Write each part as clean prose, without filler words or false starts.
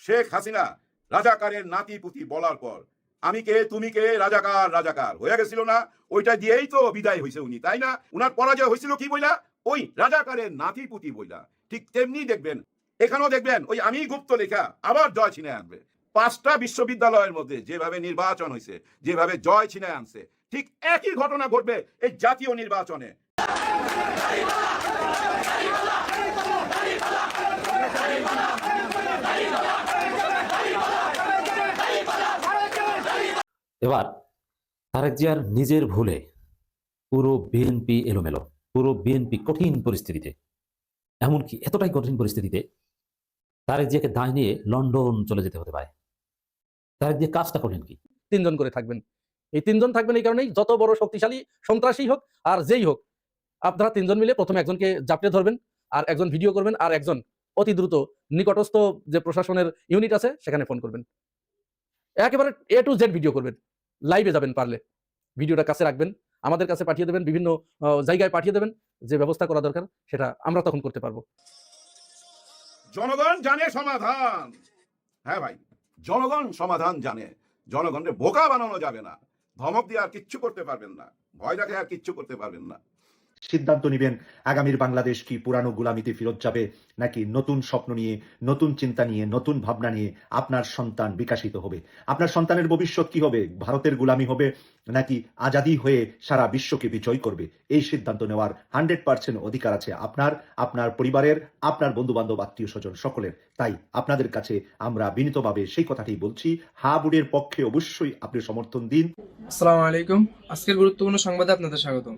শেখ হাসিনা রাজাকারের নাতি পুতি বলার পর আমি কে তুমি কে রাজাকার রাজাকার হয়ে গেছিল না? ওইটা দিয়েই তো বিদায় হয়েছে উনি, তাই না? উনার পরাজয় হয়েছিল কি বইলা? ওই রাজাকারের নাতি পুতি বইলা। ঠিক তেমনি দেখবেন এখানেও দেখবেন ওই আমি গুপ্ত লেখা আবার জয় ছিনে আনবে। 5টা বিশ্ববিদ্যালয়ের মধ্যে যেভাবে নির্বাচন হয়েছে, যেভাবে জয় ছিনে আনছে, ঠিক একই ঘটনা ঘটবে এই জাতীয় নির্বাচনে। এবার তারেক জিয়ার নিজের ভুলে পুরো বিএনপি এলোমেলো, পুরো বিএনপি কঠিন পরিস্থিতিতে, এমনকি এতটাই কঠিন পরিস্থিতিতে তারেক জিয়াকে দায় নিয়ে লন্ডন চলে যেতে হতে পারে। তারেক জিয়া কাজটা করলেন কি? 3 জন করে থাকবেন। এই 3 জন থাকবেন এই কারণেই, যত বড় শক্তিশালী সন্ত্রাসী হোক আর যেই হোক, আপনারা 3 জন মিলে প্রথমে একজনকে জাপটে ধরবেন, আর একজন ভিডিও করবেন, আর একজন অতি দ্রুত নিকটস্থ যে প্রশাসনের ইউনিট আছে সেখানে ফোন করবেন। একেবারে A to Z ভিডিও করবেন, লাইভে যাবেন, পারলে ভিডিওটা কাছে রাখবেন, আমাদের কাছে পাঠিয়ে দেবেন, বিভিন্ন জায়গায় পাঠিয়ে দেবেন। যে ব্যবস্থা করা দরকার সেটা আমরা তখন করতে পারবো। জনগণ জানে সমাধান। হ্যাঁ ভাই, জনগণ সমাধান জানে। জনগণকে বোকা বানানো যাবে না। ধমক দিয়ে আর কিচ্ছু করতে পারবেন না, ভয় দেখে আর কিচ্ছু করতে পারবেন না। সিদ্ধান্ত নিবেন আগামীর বাংলাদেশ কি পুরানো গোলামিতে ফেরত যাবে, নাকি নতুন স্বপ্ন নিয়ে, নতুন চিন্তা নিয়ে, নতুন ভাবনা নিয়ে আপনার সন্তান বিকাশিত হবে। আপনার সন্তানের ভবিষ্যৎ কি হবে? ভারতের গোলামি হবে নাকি আজাদি হয়ে সারা বিশ্বকে বিজয় করবে? এই সিদ্ধান্ত নেওয়ার 100% অধিকার আছে আপনার, আপনার পরিবারের, আপনার বন্ধু বান্ধব, আত্মীয় স্বজন সকলের। তাই আপনাদের কাছে আমরা বিনীতভাবে সেই কথাটি বলছি, হা বুড়ের পক্ষে অবশ্যই আপনি সমর্থন দিন। আসসালামু আলাইকুম। আজকের গুরুত্বপূর্ণ সংবাদে আপনাদের স্বাগতম।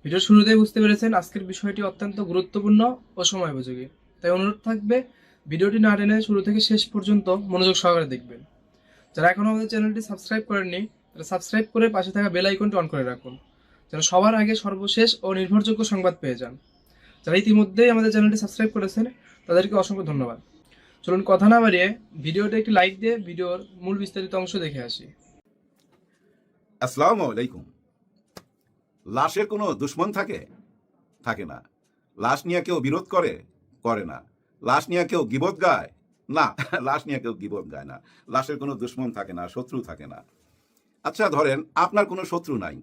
ভিডিওর শুরুতেই বুঝতে পেরেছেন আজকের বিষয়টি অত্যন্ত গুরুত্বপূর্ণ ও সময়োপযোগী। তাই অনুরোধ থাকবে ভিডিওটি না টেনে শুরু থেকে শেষ পর্যন্ত মনোযোগ সহকারে দেখবেন। যারা এখনো আমাদের চ্যানেলটি সাবস্ক্রাইব করেননি তারা সাবস্ক্রাইব করে পাশে থাকা বেল আইকনটি অন করে রাখুন, যেন সবার আগে সর্বশেষ ও নির্ভরযোগ্য সংবাদ পেয়ে যান। যারা ইতিমধ্যেই আমাদের চ্যানেলটি সাবস্ক্রাইব করেছেন তাদেরকে অসংখ্য ধন্যবাদ। চলুন কথা না বাড়িয়ে ভিডিওটা একটি লাইক দিয়ে ভিডিওর মূল বিস্তারিত অংশ দেখে আসি। আসসালামু আলাইকুম। লাশের কোনো দুশ্মন থাকে? থাকে না। লাশ নিয়ে কেউ বিরোধ করে? করে না। লাশ নিয়ে কেউ গীবত গায়? না, লাশ নিয়ে কেউ গীবত গায় না। লাশের কোনো দুশ্মন থাকে না, শত্রু থাকে না। আচ্ছা ধরেন আপনার কোনো শত্রু নাই,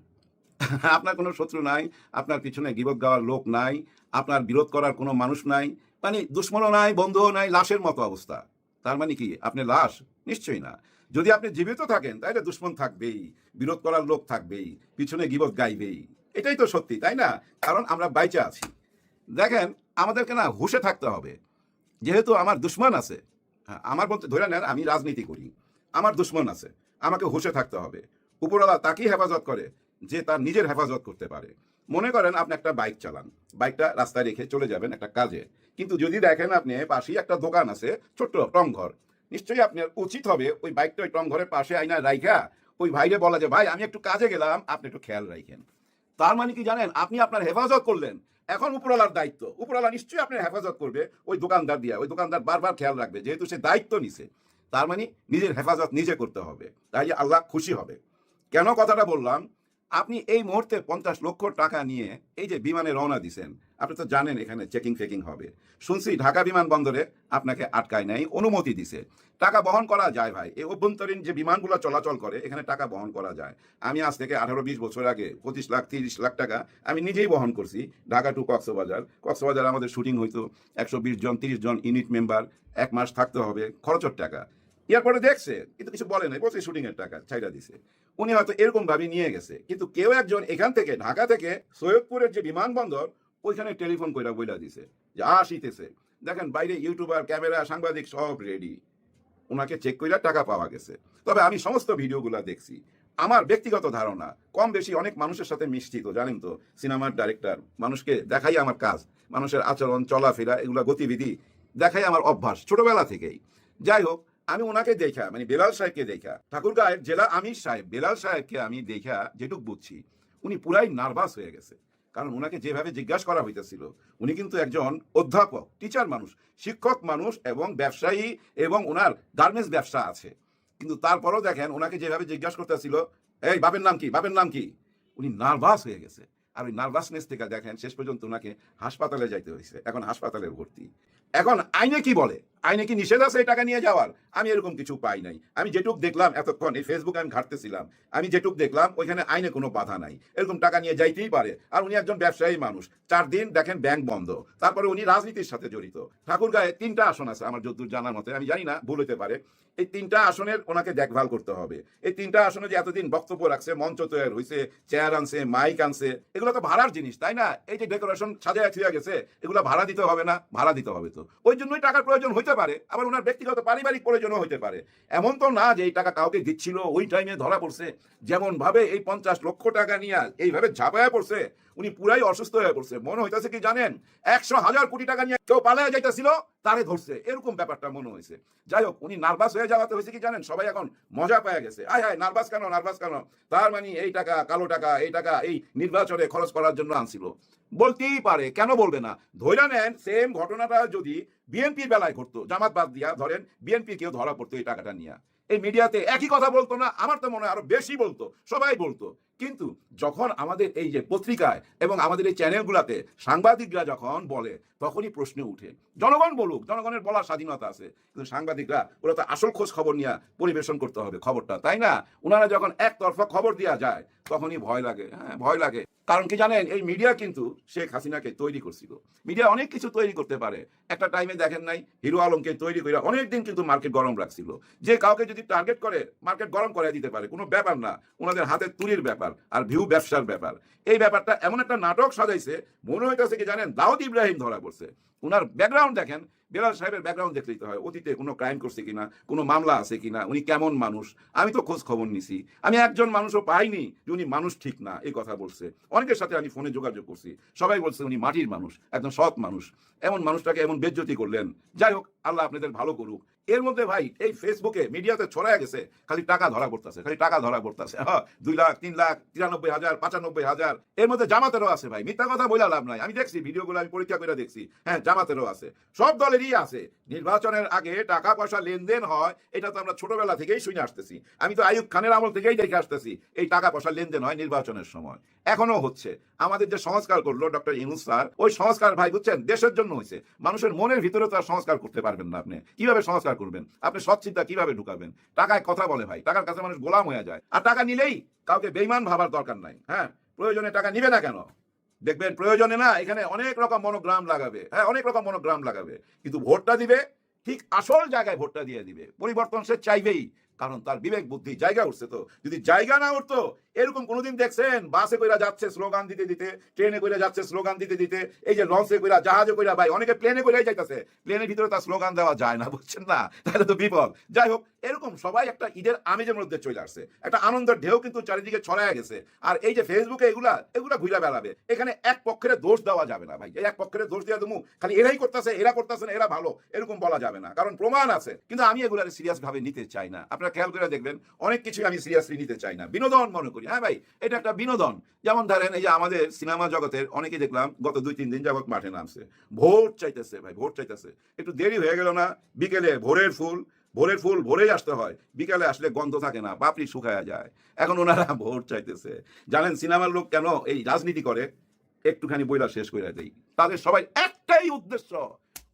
আপনার কোনো শত্রু নাই, আপনার পিছনে গীবত গাওয়ার লোক নাই, আপনার বিরোধ করার কোনো মানুষ নাই, মানে দুশ্মনও নাই, বন্ধুও নাই, লাশের মতো অবস্থা। তার মানে কি আপনি লাশ? নিশ্চয়ই না। যদি আপনি জীবিত থাকেন তাহলে দুশ্মন থাকবেই, বিরোধ করার লোক থাকবেই, পিছনে গীবত গাইবেই। এটাই তো সত্যি, তাই না? কারণ আমরা বাইচে আছি। দেখেন আমাদেরকে না হুঁশে থাকতে হবে। যেহেতু আমার দুশ্মন আছে, আমার বলতে ধরে নেন আমি রাজনীতি করি, আমার দুশ্মন আছে, আমাকে হুঁশে থাকতে হবে। উপরওয়ালা তাকেই হেফাজত করে যে তার নিজের হেফাজত করতে পারে। মনে করেন আপনি একটা বাইক চালান, বাইকটা রাস্তায় রেখে চলে যাবেন একটা কাজে, কিন্তু যদি দেখেন আপনি পাশেই একটা দোকান আছে, ছোট্ট টংঘর, নিশ্চয়ই আপনার উচিত হবে ওই বাইকটা ওই টংঘরের পাশে আইনা রাইখা ওই ভাইরে বলা যে ভাই আমি একটু কাজে গেলাম, আপনি একটু খেয়াল রাখেন। তার মানে কি জানেন, আপনি আপনার হেফাজত করলেন। এখন উপরওয়ালার দায়িত্ব, উপরওয়ালা নিশ্চয়ই আপনার হেফাজত করবে ওই দোকানদার দিয়ে, ওই দোকানদার বারবার খেয়াল রাখবে, যেহেতু সে দায়িত্ব নিছে। তার মানে নিজের হেফাজত নিজে করতে হবে, তাই আল্লাহ খুশি হবে। কেন কথাটা বললাম? আপনি এই মুহূর্তে 50 লক্ষ টাকা নিয়ে এই যে বিমানে রওনা দিছেন, আপনি তো জানেন এখানে চেকিং ফেকিং হবে। শুনছি ঢাকা বিমানবন্দরে আপনাকে আটকায় নাই, অনুমতি দিছে। টাকা বহন করা যায় ভাই, এই অভ্যন্তরীণ যে বিমানগুলো চলাচল করে এখানে টাকা বহন করা যায়। আমি আজ থেকে 18-20 বছর আগে 25 লাখ 30 লাখ টাকা আমি নিজেই বহন করছি ঢাকা টু কক্সবাজার। কক্সবাজার আমাদের শুটিং হইতো, 120 জন 30 জন ইউনিট মেম্বার, 1 মাস থাকতে হবে, খরচের টাকা। এরপরে দেখছে কিন্তু কিছু বলে নাই, বলছে শুটিং এর টাকা ছাইড়া দিছে। উনি হয়তো এরকম ভাবে নিয়ে গেছে, কিন্তু কেউ একজন এখান থেকে ঢাকা থেকে সৈয়দপুরের যে বিমানবন্দর ওইখানে টেলিফোন কইরা বইলা দিছে যে আসিতেছে। দেখেন বাইরে ইউটিউবার, ক্যামেরা, সাংবাদিক সব রেডি, ওনাকে চেক কইরা টাকা পাওয়া গেছে। তবে আমি সমস্ত ভিডিওগুলা দেখছি। আমার ব্যক্তিগত ধারণা, কম বেশি অনেক মানুষের সাথে মিশছি তো, জানেন তো, সিনেমার ডাইরেক্টর, মানুষকে দেখাই আমার কাজ, মানুষের আচরণ, চলাফেরা, এগুলা গতিবিধি দেখাই আমার অভ্যাস ছোটবেলা থেকেই। যাই হোক, আমি ওনাকে দেখা, মানে বেলাল সাহেবকে দেখা, ঠাকুরগাঁয়ের জেলা আমির সাহেব বেলাল সাহেবকে আমি দেখা যেটুক বুঝছি, উনি পুরাই নার্ভাস হয়ে গেছে। কারণ ওনাকে যেভাবে জিজ্ঞাসা করা হইতেছিল, উনি কিন্তু একজন অধ্যাপক, টিচার মানুষ, শিক্ষক মানুষ এবং ব্যবসায়ী, এবং ওনার গার্মেন্টস ব্যবসা আছে। কিন্তু তারপরও দেখেন ওনাকে যেভাবে জিজ্ঞাসা করতেছিল, এই বাপের নাম কি, বাপের নাম কি, উনি নার্ভাস হয়ে গেছে। আর ওই নার্ভাসনেস থেকে দেখেন শেষ পর্যন্ত ওনাকে হাসপাতালে যাইতে হয়েছে, এখন হাসপাতালে ভর্তি। এখন আইনে কি বলে? আইনে কি নিষেধ আছে এই টাকা নিয়ে যাওয়ার? আমি এরকম কিছু পাই নাই। আমি যেটুক দেখলাম এতক্ষণ এই ফেসবুকে আমি ঘাঁটতেছিলাম, আমি যেটুক দেখলাম ওইখানে আইনে কোনো বাধা নাই। এরকম টাকা নিয়ে যাইতেই পারে। আর উনি একজন ব্যবসায়ী মানুষ। 4 দিন দেখেন ব্যাংক বন্ধ। তারপরে উনি রাজনীতির সাথে জড়িত। ঠাকুরগাঁয়ে 3টা আসন আছে আমার যতদূর জানার মতে, আমি জানি না, ভুল হতে পারে। এই 3টা আসনের ওনাকে দেখভাল করতে হবে। এই 3টা আসনে যে এতদিন বক্তব্য রাখছে, মঞ্চ তৈরি হয়েছে, চেয়ার আনছে, মাইক আনছে, এগুলো তো ভাড়ার জিনিস, তাই না? এই যে ডেকোরেশন সাজায় থুয়া গেছে, এগুলো ভাড়া দিতে হবে না? ভাড়া দিতে হবে তো। ওই জন্যই টাকার প্রয়োজন হইতে পারে, আবার ওনার ব্যক্তিগত পারিবারিক প্রয়োজনও হইতে পারে। এমন তো না যে এই টাকা কাউকে দিচ্ছিল, ওই টাইমে ধরা পড়ছে। যেমন ভাবে এই 50 লক্ষ টাকা নিয়ে এইভাবে ঝাঁপায়া পড়ছে, উনি পুরাই অসুস্থ হয়ে পড়ছে। মনে হইতেছে কি জানেন, 100,000 কোটি টাকা নিয়ে কেউ পালায় যাইতেছিল, তারে ধরছে, এরকম ব্যাপারটা মনে হয়েছে। যাই হোক, উনি নার্ভাস হয়ে যাওয়াতে হয়েছে কি জানেন, সবাই এখন মজা পেয়ে গেছে। আয় হায়, নার্ভাস কেন, নার্ভাস কেন? তার মানে এই টাকা, কালো টাকা, এই টাকা এই নির্বাচনে খরচ করার জন্য আনছিল। বলতেই পারে, কেন বলবে না? ধৈর্য নেন, সেম ঘটনাটা যদি বিএনপির বেলায় ঘটতো, জামাত বাদ দিয়া ধরেন বিএনপি কেউ ধরা পড়তো এই টাকাটা নিয়ে, এই মিডিয়াতে একই কথা বলতো না? আমার তো মনে হয় আরো বেশি বলতো, সবাই বলতো। কিন্তু যখন আমাদের এই যে পত্রিকায় এবং আমাদের এই চ্যানেলগুলোতে সাংবাদিকরা যখন বলে, তখনই প্রশ্ন উঠে। জনগণ বলুক, জনগণের বলার স্বাধীনতা আছে, কিন্তু সাংবাদিকরা ওরা তো আসল খোঁজ খবর নিয়ে পরিবেশন করতে হবে খবরটা, তাই না? ওনারা যখন একতরফা খবর দেওয়া যায়, তখনই ভয় লাগে। হ্যাঁ, ভয় লাগে। কারণ কি জানেন, এই মিডিয়া কিন্তু শেখ হাসিনাকে তৈরি করছিল। মিডিয়া অনেক কিছু তৈরি করতে পারে। একটা টাইমে দেখেন নাই, হিরো আলমকে তৈরি করে অনেকদিন কিন্তু মার্কেট গরম রাখছিল। যে কাউকে যদি টার্গেট করে, মার্কেট গরম করে দিতে পারে, কোনো ব্যাপার না। ওনাদের হাতে তুলির ব্যাপার আর ভিউ ব্যবসার ব্যাপার। এই ব্যাপারটা এমন একটা নাটক সাজাইছে, মনে হইতেছে কি জানেন, দাউদ ইব্রাহিম ধরা পড়ছে। ওনার ব্যাকগ্রাউন্ড দেখেন, বেলাল সাহেবের ব্যাকগ্রাউন্ড দেখলেই তো হয়, অতীতে কোনো ক্রাইম করছে কিনা, কোনো মামলা আছে কিনা, উনি কেমন মানুষ। আমি তো খোঁজ খবর নিছি, আমি একজন মানুষও পাইনি যে উনি মানুষ ঠিক না এই কথা বলছে। অনেকের সাথে আমি ফোনে যোগাযোগ করছি, সবাই বলছে উনি মাটির মানুষ, একদম সৎ মানুষ। এমন মানুষটাকে এমন বেজ্জতি করলেন। যাই হোক, আল্লাহ আপনাদের ভালো করুক। এর মধ্যে ভাই এই ফেসবুকে মিডিয়াতে ছড়ায় গেছে, খালি টাকা ধরা পড়তেছে, খালি টাকা ধরা পড়তেছে। 2 লাখ, 3 লাখ, 93,000, 95,000। এর মধ্যে জামাতেরও আছে ভাই, মিথ্যা কথা বলে লাভ নাই। আমি দেখছি ভিডিওগুলো, আমি পরীক্ষা করে দেখছি। হ্যাঁ, জামাতেরও আছে, সব দলেরই আছে। নির্বাচনের আগে টাকা পয়সা লেনদেন হয়, এটা তো আমরা ছোটবেলা থেকেই শুনে আসতেছি। আমি তো আইয়ুব খানের আমল থেকেই দেখে আসতেছি এই টাকা পয়সা লেনদেন হয় নির্বাচনের সময়, এখনো হচ্ছে। আমাদের যে সংস্কার করলো ডক্টর ইউনূস স্যার, ওই সংস্কার ভাই বুঝছেন দেশের জন্য হয়েছে। মানুষের মনের ভিতরে তো আর সংস্কার করতে পারবেন না। আপনি কিভাবে সংস্কার করবেন? আপনি সৎ চিন্তা কিভাবে ঢুকাবেন? টাকায় কথা বলে ভাই, টাকার কাছে মানুষ গোলাম হয়ে যায়। আর টাকা নিলেই কাউকে বেঈমান ভাবার দরকার নাই। হ্যাঁ, প্রয়োজনে টাকা নিবে না কেন? দেখবেন প্রয়োজনে না, এখানে অনেক রকম মনোগ্রাম লাগাবে। হ্যাঁ, অনেক রকম মনোগ্রাম লাগাবে, কিন্তু ভোটটা দিবে ঠিক আসল জায়গায় ভোটটা দিয়ে দিবে। পরিবর্তন সে চাইবেই, কারণ তার বিবেক বুদ্ধি জায়গা উঠছে। তো যদি জায়গা না উঠতো, এরকম কোনোদিন দেখছেন বাসে কইরা যাচ্ছে স্লোগান দিতে দিতে, ট্রেনে কইরা যাচ্ছে স্লোগান দিতে দিতে, এই যে লঞ্চে কইরা, জাহাজে কইরা, ভাই অনেকে প্লেনে কইরাই যাইতেছে, প্লেনের ভিতরে তার স্লোগান দেওয়া যায় না, বুঝছেন না? তাহলে তো বিপদ। যাই হোক, এরকম সবাই একটা ঈদের আমেজের মধ্যে চলে আসছে, একটা আনন্দের ঢেউ কিন্তু চারিদিকে ছড়ায় গেছে। আর এই যে ফেসবুকে এগুলা ঘুরে বেড়াবে, এখানে এক পক্ষের দোষ দেওয়া যাবে না ভাই। এই এক পক্ষের দোষ দেওয়া তুমি খালি এরাই করতেছে, এরা করতেছে না, এরা ভালো, এরকম বলা যাবে না, কারণ প্রমাণ আছে। কিন্তু আমি এগুলার সিরিয়াস ভাবে নিতে চাই না। আপনারা খেয়াল করে দেখবেন, অনেক কিছু আমি সিরিয়াসলি নিতে চাই না, বিনোদন মনে করি। হ্যাঁ ভাই, এটা একটা বিনোদন। যেমন ধরেন এই যে আমাদের সিনেমা জগতের অনেকে দেখলাম গত 2-3 দিন যাবত মাঠে নামছে, ভোট চাইতেছে ভাই, ভোট চাইতেছে। একটু দেরি হয়ে গেল না? বিকেলে ভোরের ফুল ভোরেই আসতে হয়, বিকালে আসলে গন্ধ থাকে না, পাপড়ি শুকায়া যায়। এখন ওনারা ভোট চাইতেছে। জানেন সিনেমার লোক কেন এই রাজনীতি করে? একটুখানি বইলা শেষ করে দেই। তাদের সবাই একটাই উদ্দেশ্য,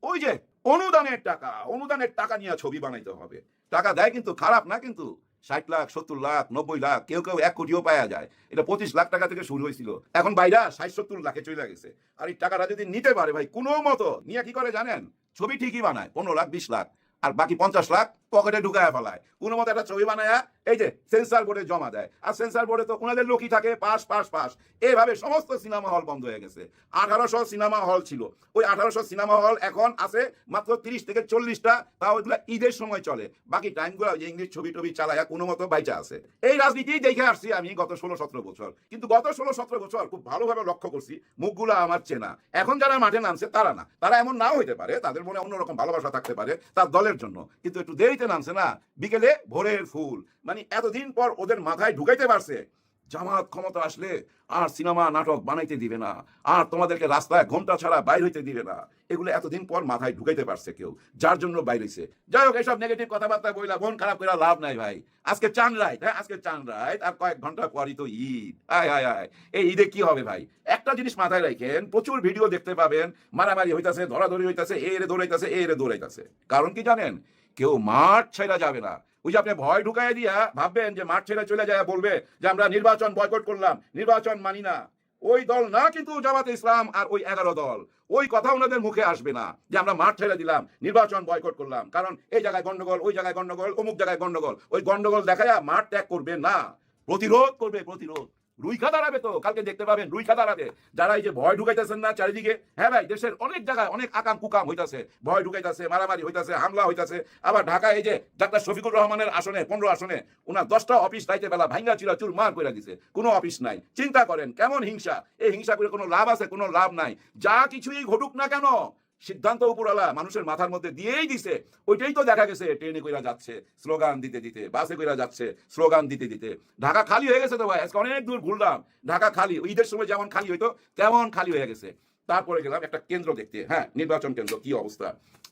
ওই যে অনুদানের টাকা নিয়ে ছবি বানাইতে হবে। টাকা দেয় কিন্তু খারাপ না, কিন্তু 60 লাখ, 70 লাখ, 90 লাখ, কেউ 1 কোটিও পাওয়া যায়। এটা 25 লাখ টাকা থেকে শুরু হয়েছিল, এখন বাইরা 60-70 লাখে চলে গেছে। আর এই টাকাটা যদি নিতে পারে ভাই, কোনো মতো নিয়ে কি করে জানেন? ছবি ঠিকই বানায় 15 লাখ, 20 লাখ, আর বাকি 50 লাখ পকেটে ঢুকায় ফেলায়। কোনো মতো একটা ছবি বানায় এই যে সেন্সার বোর্ডে জমা দেয়। আর সেন্সার বোর্ডে তো ওনাদের লোকই থাকে, পাস। এইভাবে সমস্ত সিনেমা হল বন্ধ হয়ে গেছে। 1800 সিনেমা হল ছিল, ওই 1800 সিনেমা হল এখন আছে মাত্র 30 থেকে 40টা, তাও ওইগুলো ঈদের সময় চলে। বাকি টাইমগুলো ইংলিশ ছবি টবি চালায়া কোনো মতো বাইচা আছে। এই রাজনীতি দেখে আসছি আমি গত 16-17 বছর। কিন্তু গত 16-17 বছর খুব ভালোভাবে লক্ষ্য করছি, মুখগুলো আমার চেনা। এখন যারা মাঠে নামছে তারা না, তারা এমন নাও হইতে পারে, তাদের মনে অন্যরকম ভালোবাসা থাকতে পারে তার দলের জন্য, কিন্তু একটু দেরিতে নামছে না। বিকেলে ভোরের ফুল, মানে এতদিন পর ওদের মাথায় ঢুকাইতে পারছে জামাত ক্ষমতা আসলে আর সিনেমা নাটক বানাইতে দিবে না, আর তোমাদেরকে রাস্তায় ঘন্টা ছাড়া বাইর হইতে দিবে না। এগুলো এতদিন পর মাথায় ঢুকাইতে পারছে কেউ, যার জন্য বাইর হইছে। যাই হোক, এইসব নেগেটিভ কথাবার্তা বইলা মন খারাপ করে লাভ নাই ভাই। আজকে চাঁদ রাইত, হ্যাঁ আজকে চাঁদ রাইত, আর কয়েক ঘন্টা পরই তো ঈদ। আয় আয় আয়, এই ঈদে কি হবে ভাই? একটা জিনিস মাথায় রাখেন, প্রচুর ভিডিও দেখতে পাবেন, মারামারি হইতাছে, ধরাধরি হইতাছে, এরে দৌড়াইতাছে, এরে দৌড়াইতাছে। কারণ কি জানেন? কেউ মাঠ ছেড়া যাবে না। ওই যে আপনি ভয় ঢুকাই দিয়া ভাববেন যে মাঠ ছেড়ে চলে যায়, বলবে যে আমরা নির্বাচন বয়কট করলাম, নির্বাচন মানি না। ওই দল না কিন্তু জামাতে ইসলাম আর ওই 11 দল, ওই কথা ওনাদের মুখে আসবে না যে আমরা মাঠ ছেড়ে দিলাম, নির্বাচন বয়কট করলাম, কারণ এই জায়গায় গন্ডগোল, ওই জায়গায় গন্ডগোল, অমুক জায়গায় গন্ডগোল। ওই গন্ডগোল দেখায়া মাঠ ত্যাগ করবে না, প্রতিরোধ করবে, প্রতিরোধ। রুইখা দাঁড়াবে, তো কালকে দেখতে পাবেন রুইখা দাঁড়াবে। যারা এই যে ভয় ঢুকাইতেছেন না চারিদিকে, হ্যাঁ ভাই, দেশের অনেক জায়গায় অনেক আকাম কুকাম হইতাছে, ভয় ঢুকাইতেছে, মারামারি হইতাছে, হামলা হইতাছে। আবার ঢাকায় এই যে ডাক্তার শফিকুর রহমানের আসনে 15 আসনে ওনার 10টা অফিস রাইতে বেলা ভাঙ্গা চিরা চুর মার করে দিছে, কোনো অফিস নাই। চিন্তা করেন কেমন হিংসা! এই হিংসা করে কোনো লাভ আছে? কোনো লাভ নাই। যা কিছুই ঘটুক না কেন, সিদ্ধান্ত উপরওয়ালা মানুষের মাথার মধ্যে দিয়েই দিছে। ওইটাই তো দেখা গেছে, ট্রেনে কইরা যাচ্ছে স্লোগান দিতে দিতে, বাসে কইরা যাচ্ছে স্লোগান দিতে দিতে। ঢাকা খালি হয়ে গেছে তো ভাই, আজকে অনেক দূর ঘুরলাম, ঢাকা খালি। ঈদের সময় যেমন খালি হইতো তেমন খালি হয়ে গেছে। তারপরে গেলাম একটা কেন্দ্র দেখতে, হ্যাঁ নির্বাচন কেন্দ্র, কি অবস্থা!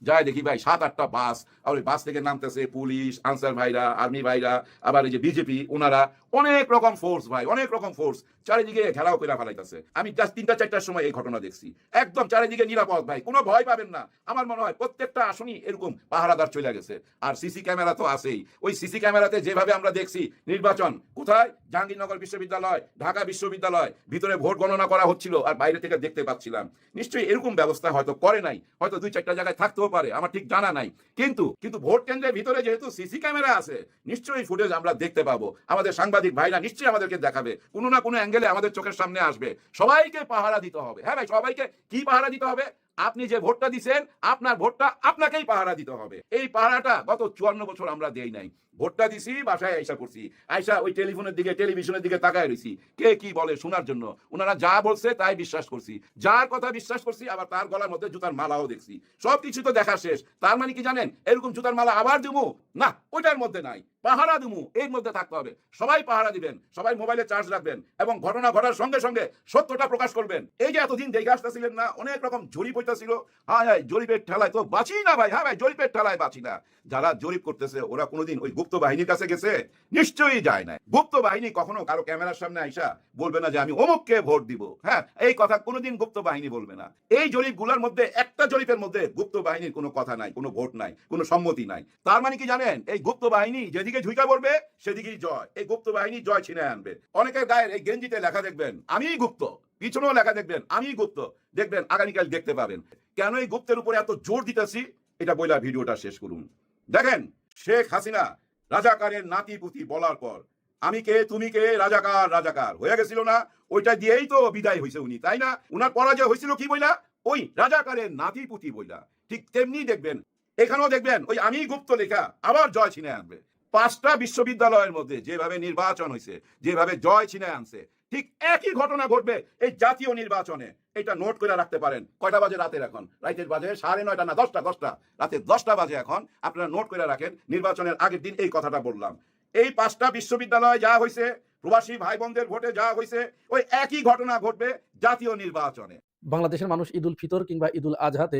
যাই দেখি ভাই 7-8টা বাস, আর ওই বাস থেকে নামতেছে পুলিশ, আনসার ভাইরা, আর্মি ভাইরা, আবার এই যে বিজেপি, ওনারা অনেক রকম ফোর্স ভাই, অনেক রকম ফোর্স চারিদিকে ঘেরাও করে ফেলাইতেছে। আমি জাস্ট 3টা-4টার সময় এই ঘটনা দেখছি। একদম চারিদিকে নিরাপদ ভাই, কোনো ভয় পাবেন না। আমার মনে হয় প্রত্যেকটা আসনই এরকম পাহারাদার চলে গেছে। আর সিসি ক্যামেরা তো আছেই। ওই সিসি ক্যামেরাতে যেভাবে আমরা দেখছি নির্বাচন কোথায়, জাহাঙ্গীরনগর বিশ্ববিদ্যালয়, ঢাকা বিশ্ববিদ্যালয়, ভিতরে ভোট গণনা করা হচ্ছিল আর বাইরে থেকে দেখতে পাচ্ছিলাম। নিশ্চয়ই এরকম ব্যবস্থা হয়তো করে নাই, হয়তো 2-4টা জায়গায় থাকতেও পারে, আমার ঠিক জানা নাই। কিন্তু ভোট কেন্দ্রের ভিতরে যেহেতু সিসি ক্যামেরা আছে, নিশ্চয়ই ফুটেজ আমরা দেখতে পাবো। আমাদের সাংবাদিক ভাইরা নিশ্চয়ই আমাদেরকে দেখাবে, কোনো না কোনো অ্যাঙ্গেলে আমাদের চোখের সামনে আসবে। সবাইকে পাহারা দিতে হবে। হ্যাঁ ভাই, সবাইকে কি পাহারা দিতে হবে? আপনি যে ভোটটা দিছেন, আপনার ভোটটা আপনাকেই পাহারা দিতে হবে। এই পাহারাটা গত 54 বছর আমরা দেই নাই। ভোটটা দিছি, বাসায় আইসা করছি, আইসা ওই টেলিফোনের দিকে, টেলিভিশনের দিকে তাকায় রইছি, কে কি বলে শোনার জন্য। ওনারা যা বলছে তাই বিশ্বাস করছি, যার কথা বিশ্বাস করছি, আবার তার গলার মধ্যে জুতার মালাও দেখছি। সবকিছু তো দেখা শেষ। তার মানে কি জানেন, এরকম জুতার মালা আবার দিমু না, ওইটার মধ্যে নাই, পাহারা দিমু, এর মধ্যে থাকতে হবে। সবাই পাহারা দিবেন, সবাই মোবাইলে চার্জ রাখবেন, এবং ঘটনা ঘটার সঙ্গে সঙ্গে সত্যটা প্রকাশ করবেন। এই যে এতদিন দেখে আসতেছিলেন না, অনেক রকম জরিপ হইতেছিল, হ্যাঁ হ্যাঁ, জরিপের ঠেলায় তো বাঁচি না ভাই। হ্যাঁ ভাই, জরিপের ঠেলায় বাঁচি না। যারা জরিপ করতেছে ওরা কোনোদিন ওই গুপ্ত বাহিনীর কাছে গেছে? নিশ্চয়ই যায় না। গুপ্ত বাহিনী কখনো কারো ক্যামেরার সামনে আইসা বলবে না যে আমি অমুককে ভোট দিব। হ্যাঁ, এই কথা কোনোদিন গুপ্ত বাহিনী বলবে না। এই জরিপগুলোর মধ্যে একটা জরিপের মধ্যে গুপ্ত বাহিনীর কোনো কথা নাই, কোনো ভোট নাই, কোনো সম্মতি নাই। তার মানে কি জানেন, এই গুপ্ত বাহিনী যেদিকে ঝুঁকা পড়বে সেদিকেই জয়। এই গুপ্ত বাহিনী জয় ছিনে আনবে। অনেকের গায়ের এই গেঞ্জিতে লেখা দেখবেন আমি গুপ্ত, পিছনেও লেখা দেখবেন আমি গুপ্ত। দেখবেন আগামীকাল দেখতে পাবেন কেন এই গুপ্তের উপরে এত জোর দিতেছি। এটা বইলা ভিডিওটা শেষ করুন। দেখেন, শেখ হাসিনা রাজাকারের নাতি পুতি বলার পর আমি কে তুমি কে, রাজাকার রাজাকার হয়ে গেছিল না? ওইটা দিয়েই তো বিদায় হয়েছে উনি, তাই না? উনার পরাজয় হয়েছিল কি বইলা? ওই রাজাকারের নাতি পুতি বইলা। ঠিক তেমনি দেখবেন এখানেও দেখবেন ওই আমি গুপ্ত লেখা আবার জয় ছিনে আনবে। 5টা বিশ্ববিদ্যালয়ের মধ্যে যেভাবে নির্বাচন হয়েছে, যেভাবে জয় ছিনে আনছে, ঠিক একই ঘটনা ঘটবে এই জাতীয় নির্বাচনে। এটা নোট করে রাখতে পারেন। কয়টা বাজে রাতের? এখন রাতের বাজে 9:30 না 10টা। রাতে 10টা বাজে এখন। আপনারা নোট করে রাখেন, নির্বাচনের আগের দিন এই কথাটা বললাম। এই 5টা বিশ্ববিদ্যালয় যা হয়েছে, প্রবাসী ভাই বোনদের ভোটে যা হয়েছে, ওই একই ঘটনা ঘটবে জাতীয় নির্বাচনে। বাংলাদেশের মানুষ ঈদ উল ফিতর কিংবা ঈদ উল আজহাতে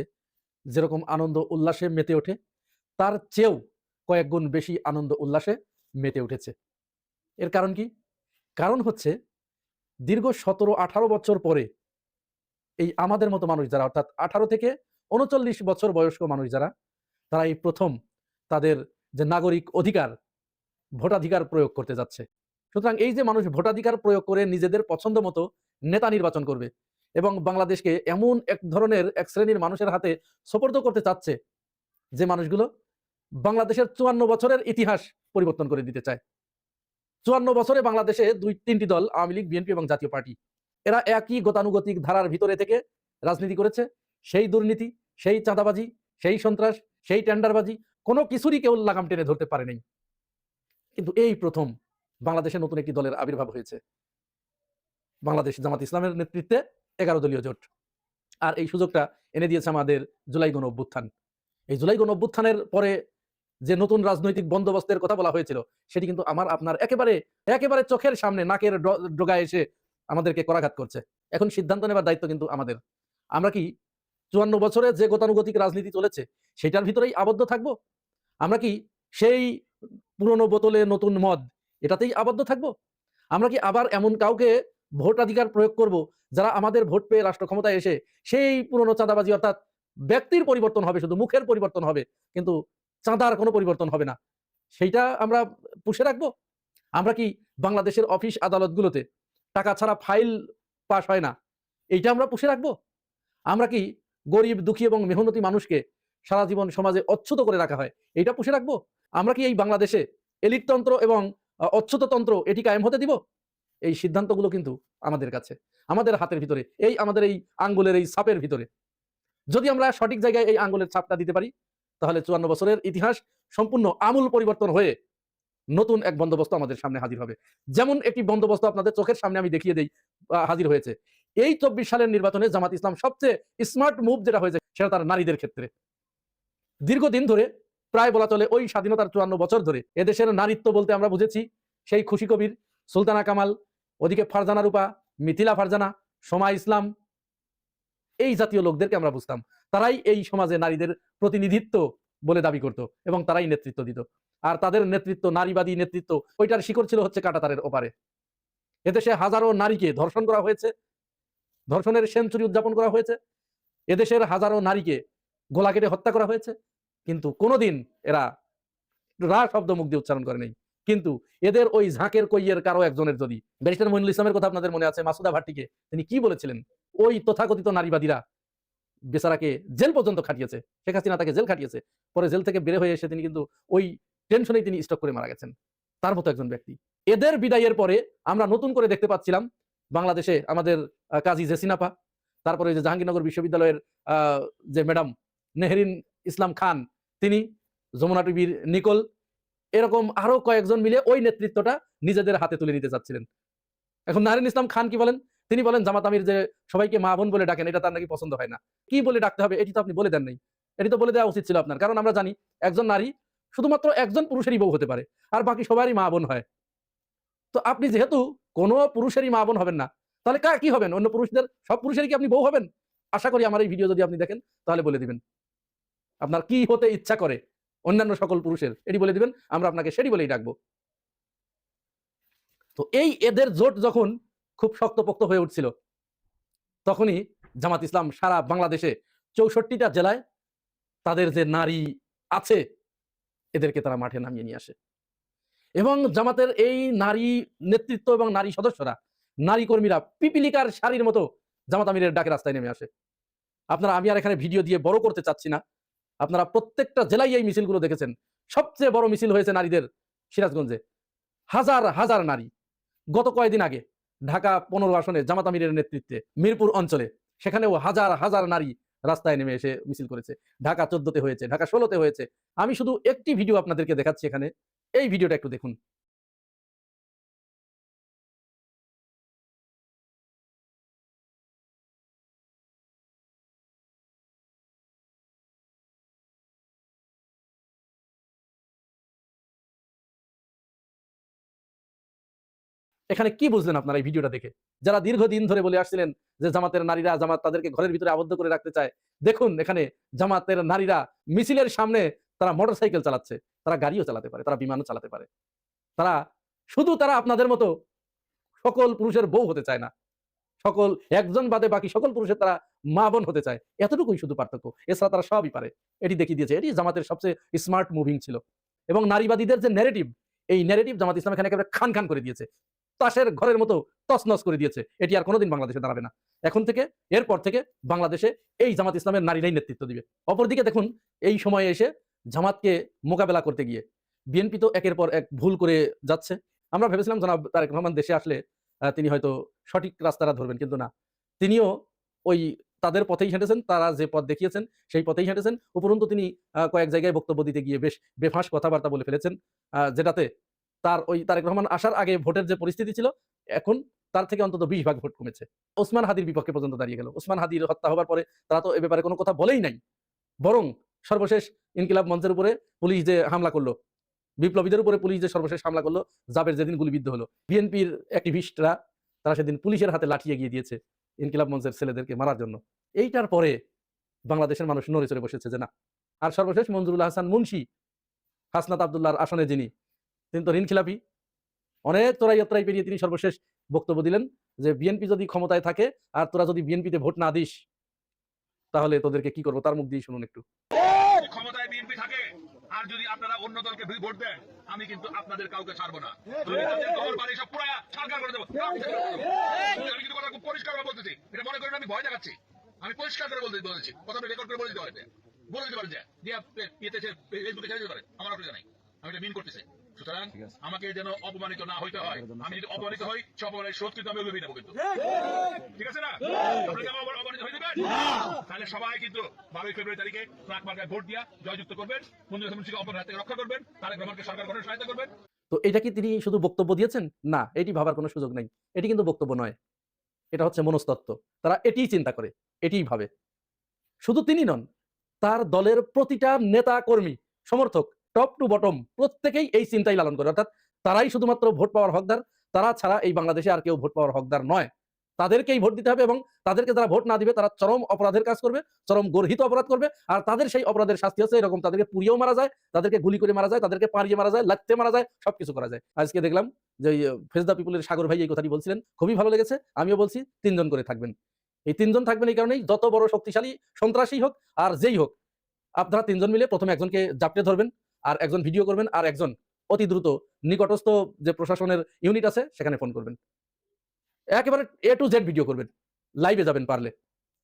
যেরকম আনন্দ উল্লাসে মেতে ওঠে, তার চেয়েও কয়েক গুণ বেশি আনন্দ উল্লাসে মেতে উঠেছে। এর কারণ কি? কারণ হচ্ছে দীর্ঘ 17-18 বছর পরে এই আমাদের মতো মানুষ যারা, অর্থাৎ 18 থেকে 39 বছর বয়স্ক মানুষ যারা, তারা এই প্রথম তাদের যে নাগরিক অধিকার, ভোটাধিকার প্রয়োগ করতে যাচ্ছে। সুতরাং এই যে মানুষ ভোটাধিকার প্রয়োগ করে নিজেদের পছন্দ মতো নেতা নির্বাচন করবে এবং বাংলাদেশকে এমন এক ধরনের এক শ্রেণীর মানুষের হাতে সোপর্দ করতে চাচ্ছে যে মানুষগুলো বাংলাদেশের 54 বছরের ইতিহাস পরিবর্তন করে দিতে চায়। 54 বছরে বাংলাদেশে 2-3টি দল, আওয়ামী লীগ, বিএনপি এবং জাতীয় পার্টি, এরা একই গতানুগতিক ধারার ভিতরে থেকে রাজনীতি করেছে। সেই দুর্নীতি, সেই চাঁদাবাজি, সেই সন্ত্রাস, সেই টেন্ডারবাজি, কোনো কিছুরই কেউ লাগাম টেনে ধরতে পারে নাই। কিন্তু এই প্রথম বাংলাদেশে নতুন একটি দলের আবির্ভাব হয়েছে, বাংলাদেশ জামাত ইসলামের নেতৃত্বে 11 দলীয় জোট। আর এই সুযোগটা এনে দিয়েছে আমাদের জুলাই গণ অভ্যুত্থান। এই জুলাই গণ অভ্যুত্থানের পরে যে নতুন রাজনৈতিক বন্দোবস্তের কথা বলা হয়েছিল, সেটি কিন্তু আমার আপনার একেবারে একেবারে চোখের সামনে নাকের ডগায় এসে আমাদেরকে করাঘাত করছে। এখন সিদ্ধান্ত নেবার দায়িত্ব কিন্তু আমাদের। আমরা কি ৫৪ বছরে যে গতানুগতিক রাজনীতি চলেছে সেটার ভিতরেই আবদ্ধ থাকবো? আমরা কি সেই পুরনো বোতলে নতুন মদ এটাতেই আবদ্ধ থাকবো? আমরা কি আবার এমন কাউকে ভোটাধিকার প্রয়োগ করব যারা আমাদের ভোট পেয়ে রাষ্ট্র ক্ষমতায় এসে সেই পুরনো চাঁদাবাজি, অর্থাৎ ব্যক্তির পরিবর্তন হবে, শুধু মুখের পরিবর্তন হবে, কিন্তু চাঁদার কোনো পরিবর্তন হবে না, সেইটা আমরা পুষে রাখবো? আমরা কি বাংলাদেশের অফিস আদালতগুলোতে টাকা ছাড়া ফাইল পাস হয় না, এইটা আমরা পুষে রাখবো? আমরা কি গরিব দুঃখী এবং মেহনতি মানুষকে সারা জীবন সমাজে অচ্যুত করে রাখা হয়, এইটা পুষে রাখবো? আমরা কি এই বাংলাদেশে এলিটতন্ত্র এবং অচ্যুততন্ত্র এটি কায়েম হতে দিব? এই সিদ্ধান্তগুলো কিন্তু আমাদের কাছে, আমাদের হাতের ভিতরে, এই আমাদের এই আঙ্গুলের এই ছাপের ভিতরে। যদি আমরা সঠিক জায়গায় এই আঙ্গুলের ছাপটা দিতে পারি, তাহলে ৫৪ বছরের ইতিহাস সম্পূর্ণ আমূল পরিবর্তন হয়ে নতুন এক বন্দোবস্ত আমাদের সামনে হাজির হবে। যেমন একটি বন্দোবস্ত আপনাদের চোখের সামনে আমি দেখিয়ে দেই হাজির হয়েছে। এই ২৪ সালের নির্বাচনে জামাত ইসলাম সবচেয়ে স্মার্ট মুভ যেটা হয়েছে সেটা তার নারীদের ক্ষেত্রে। দীর্ঘদিন ধরে, প্রায় বলা চলে ওই স্বাধীনতার ৫৪ বছর ধরে, এদেশের নারীত্ব বলতে আমরা বুঝেছি সেই খুশি কবির, সুলতানা কামাল, ওদিকে ফারজানা রূপা, মিথিলা ফারজানা, সোমা ইসলাম, এই জাতীয় লোকদেরকে আমরা বুঝতাম। তারাই এই সমাজে নারীদের প্রতিনিধিত্ব বলে দাবি করত এবং তারাই নেতৃত্ব দিত। আর তাদের নেতৃত্ব, নারীবাদী নেতৃত্ব, ওইটার শিকড় ছিল হচ্ছে কাঁটাতারের ওপারে। এদেশে হাজারো নারীকে ধর্ষণ করা হয়েছে, ধর্ষণের সেঞ্চুরি উদযাপন করা হয়েছে, এদেশের হাজারো নারীকে গলা কেটে হত্যা করা হয়েছে, কিন্তু কোনোদিন এরা রা শব্দ মুখ দিয়ে উচ্চারণ করে নেই। কিন্তু এদের ওই ঝাঁকের কইয়ের কারো একজনের, যদি ব্যারিস্টার মইনুল ইসলামের কথা আপনাদের মনে আছে, মাসুদা ভাট্টিকে তিনি কি বলেছিলেন, ওই তথাকথিত নারীবাদীরা বেচারাকে জেল পর্যন্ত খাটিয়েছে, শেখ হাসিনা তাকে জেল খাটিয়েছে, পরে জেল থেকে বের হয়ে এসে তিনি কিন্তু ওই টেনশনেই তিনি স্ট্রোক করে মারা গেছেন। তার মতো একজন ব্যক্তি। এদের বিদায়ের পরে আমরা নতুন করে দেখতে পাচ্ছিলাম বাংলাদেশে আমাদের কাজী জেসিনাপা, তারপরে যে জাহাঙ্গীরনগর বিশ্ববিদ্যালয়ের যে ম্যাডাম নেহরিন ইসলাম খান, তিনি, যমুনা টিভির নিকোল, এরকম আরো কয়েকজন মিলে ওই নেতৃত্বটা নিজেদের হাতে তুলে নিতে চাচ্ছিলেন। এখন নাহরিন ইসলাম খান কি বলেন? তিনি বলেন জামাত আমির যে সবাইকে মা বোন বলে ডাকেন, এটা তার নাকি পছন্দ হয় না। কি বলে ডাকতে হবে এটি তো আপনি বলে দেন নাই, এটি তো বলে দেওয়া উচিত ছিল আপনার। কারণ আমরা জানি একজন নারী শুধুমাত্র একজন পুরুষেরই বউ হতে পারে, আর বাকি সবারই মা বোন হয়। তো আপনি যেহেতু কোনো পুরুষেরই মা বোন হবেন না, তাহলে কি হবেন? অন্য পুরুষদের সব পুরুষেরই কি আপনি বউ হবেন? আশা করি আমার এই ভিডিও যদি আপনি দেখেন তাহলে বলে দিবেন আপনার কি হতে ইচ্ছা করে, অন্যান্য সকল পুরুষের এটি বলে দিবেন, আমরা আপনাকে সেটি বলেই ডাকবো। তো এই এদের জোট যখন খুব শক্তপোক্ত হয়ে উঠছিল, তখনই জামাত ইসলাম সারা বাংলাদেশে ৬৪টা জেলায় তাদের যে নারী আছে এদেরকে তারা মাঠে নামিয়ে নিয়ে আসে। এবং জামাতের এই নারী নেতৃত্ব এবং নারী সদস্যরা, নারী কর্মীরা পিপিলিকার শাড়ির মতো জামাত আমিরের ডাকে রাস্তায় নেমে আসে। আপনারা, আমি আর এখানে ভিডিও দিয়ে বড় করতে চাচ্ছি না, আপনারা প্রত্যেকটা জেলায় এই মিছিলগুলো দেখেছেন। সবচেয়ে বড় মিছিল হয়েছে নারীদের সিরাজগঞ্জে, হাজার হাজার নারী। গত কয়েকদিন আগে ঢাকা ১৫ আসনে জামাত আমিরের নেতৃত্বে মিরপুর অঞ্চলে, সেখানেও হাজার হাজার নারী রাস্তায় নেমে এসে মিছিল করেছে। ঢাকা ১৪তে হয়েছে, ঢাকা ১৬তে হয়েছে। আমি শুধু একটি ভিডিও আপনাদেরকে দেখাচ্ছি এখানে, এই ভিডিওটা একটু দেখুন। এখানে কি বুঝলেন আপনারা এই ভিডিওটা দেখে? যারা দীর্ঘদিন ধরে বলে আসছিলেন যে জামাতের নারীরা, জামাত তাদেরকে ঘরের ভিতরে আবদ্ধ করে রাখতে চায়, দেখুন এখানে জামাতের নারীরা মিছিলের সামনে তারা মোটরসাইকেল চালাচ্ছে, তারা গাড়িও চালাতে পারে, তারা বিমানও চালাতে পারে। তারা তারা আপনাদের মতো সকল পুরুষের বউ হতে চায় না, সকল একজন বাদে বাকি সকল পুরুষের তারা মা বোন হতে চায়, এতটুকুই শুধু পার্থক্য। এছাড়া তারা সবই পারে, এটি দেখিয়ে দিয়েছে। এটি জামাতের সবচেয়ে স্মার্ট মুভিং ছিল। এবং নারীবাদীদের যে ন্যারেটিভ, এই ন্যারেটিভ জামাত ইসলাম এখানে একেবারে খান খান করে দিয়েছে, তাসের ঘরের মতো তছনছ করে দিয়েছে। এটি আর কোনোদিন বাংলাদেশে দাঁড়াবে না। এখন থেকে, এরপর থেকে বাংলাদেশে এই জামাত ইসলামের নারীরাই নেতৃত্ব দিবে। অপরদিকে দেখুন, এই সময়ে এসে জামাতকে মোকাবেলা করতে গিয়ে বিএনপি তো একের পর এক ভুল করে যাচ্ছে। আমরা ভেবেছিলাম জনাব তারেক রহমান দেশে আসলে তিনি হয়তো সঠিক রাস্তাটা ধরবেন, কিন্তু না, তিনিও ওই তাদের পথেই হেঁটেছেন, তারা যে পথ দেখিয়েছেন সেই পথেই হেঁটেছেন। উপরন্তু তিনি কয়েক জায়গায় বক্তব্য দিতে গিয়ে বেশ বেফাঁস কথাবার্তা বলে ফেলেছেন, যেটাতে তার ওই তারেক রহমান আসার আগে ভোটের যে পরিস্থিতি ছিল, এখন তার থেকে অন্তত ২০ ভাগ ভোট কমেছে। ওসমান হাদির বিপক্ষে পর্যন্ত দাঁড়িয়ে গেল। ওসমান হাদির হত্যা হবার পরে তারা তো এ ব্যাপারে কোনো কথা বলেই নাই, বরং সর্বশেষ ইনকিলাব মঞ্চের উপরে পুলিশ যে হামলা করলো, বিপ্লবীদের উপরে পুলিশ যে সর্বশেষ হামলা করলো, জাবের যেদিন গুলিবিদ্ধ হলো, বিএনপির অ্যাক্টিভিস্টরা তারা সেদিন পুলিশের হাতে লাঠি এগিয়ে দিয়েছে ইনকিলাব মঞ্চের ছেলেদেরকে মারার জন্য। এইটার পরে বাংলাদেশের মানুষ নড়ে চড়ে বসেছে যে না। আর সর্বশেষ মঞ্জুরুল হাসান মুন্সি, হাসনাত আবদুল্লাহর আসনে যিনি, তিনি তো ঋণখিলাপি। অনেক তোরাই পেরিয়ে তিনি সর্বশেষ বক্তব্য দিলেন যে বিএনপি যদি ক্ষমতায় থাকে আর তোরা যদি বিএনপিতে ভোট না দিস তাহলে তোদেরকে কি করবো, তার মুখ দিয়ে শুনুন একটু। ক্ষমতায় বিএনপি থাকে আর যদি আপনারা অন্য দলকে ভোট দেন, আমি কিন্তু আপনাদের কাউকে ছাড়বো না। ঘর বাড়ি সব পুরা সরকার করে দেবো। আমি কিন্তু কথা খুব পরিষ্কার ভাবে বলতেছি, এটা মনে করেন আমি ভয় দেখাচ্ছি। আমি পরিষ্কার করে বলেছি, কথাটা রেকর্ড করে বলে দিতে পারেন, ফেসবুকে ছেড়ে দিতে পারেন, আমার অসুবিধা নাই। আমি এটা মিন করতেছি। সুতরাং আমাকে যেন অপমানিত না হইতে হয়। আমি যদি অপমানিত হই, সে অপমানের শোধ কিন্তু আমি ওইভাবেই নেবো কিন্তু। ঠিক আছে না? আপনাকে আমার অপমানিত হয়ে দেবেন, তাহলে সবাই কিন্তু 12 ফেব্রুয়ারি তারিখে ট্রাক মার্কায় ভোট দিয়া জয়যুক্ত করবেন, মঞ্জুর হাসান মুন্সিকে অপরাধ থেকে রক্ষা করবেন, তারেক রহমানকে সরকার গঠনের সহায়তা করবেন। তো এটা কি তিনি শুধু বক্তব্য দিয়েছেন? না, এটি ভাবার কোনো সুযোগ নেই। এটি কিন্তু বক্তব্য নয়, এটা হচ্ছে মনস্তত্ত্ব। তারা এটিই চিন্তা করে, এটিই ভাবে। শুধু তিনি নন, তার দলের প্রতিটা নেতা কর্মী সমর্থক টপ টু বটম প্রত্যেকেই এই চিন্তাই লালন করে। অর্থাৎ তারাই শুধুমাত্র ভোট পাওয়ার হকদার, তারা ছাড়া এই বাংলাদেশে আর কেউ ভোট পাওয়ার হকদার নয়। তাদেরকেই ভোট দিতে হবে এবং তাদেরকে যারা ভোট না দিবে তারা চরম অপরাধের কাজ করবে, চরম গর্হিত অপরাধ করবে। আর তাদের সেই অপরাধের শাস্তি হচ্ছে এরকম, তাদেরকে পুড়িয়েও মারা যায়, তাদেরকে গুলি করে মারা যায়, তাদেরকে পাড়িয়ে মারা যায়, লাথতে মারা যায়, সবকিছু করা যায়। আজকে দেখলাম যে ফেস দ্য পিপলের সাগর ভাই এই কথাটি বলছিলেন, খুবই ভালো লেগেছে। আমিও বলছি 3 জন করে থাকবেন। এই 3 জন থাকবেন এই কারণেই, যত বড় শক্তিশালী সন্ত্রাসী হোক আর যেই হোক, আপনারা 3 জন মিলে প্রথমে একজনকে জাপটে ধরবেন, আর একজন ভিডিও করবেন, আর একজন অতি দ্রুত নিকটস্থ যে প্রশাসনের ইউনিট আছে সেখানে ফোন করবেন। একেবারে A to Z ভিডিও করবেন, লাইভে যাবেন, পারলে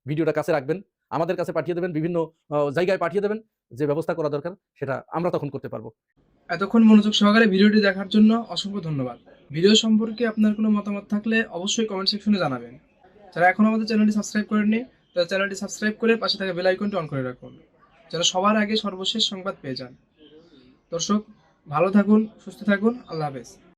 ভিডিওটা কাছে রাখবেন, আমাদের কাছে পাঠিয়ে দেবেন, বিভিন্ন জায়গায় পাঠিয়ে দেবেন। যে ব্যবস্থা করা দরকার সেটা আমরা তখন করতে পারবো। এতক্ষণ মনোযোগ সহকারে ভিডিওটি দেখার জন্য অসংখ্য ধন্যবাদ। ভিডিও সম্পর্কে আপনার কোনো মতামত থাকলে অবশ্যই কমেন্ট সেকশনে জানাবেন। যারা এখন আমাদের চ্যানেলটি সাবস্ক্রাইব করেননি, তারা চ্যানেলটি সাবস্ক্রাইব করে পাশে থাকা বেল আইকনটি অন করে রাখুন, যেন সবার আগে সর্বশেষ সংবাদ পেয়ে যান। দর্শক, ভালো থাকুন, সুস্থ থাকুন, আল্লাহ হাফেজ।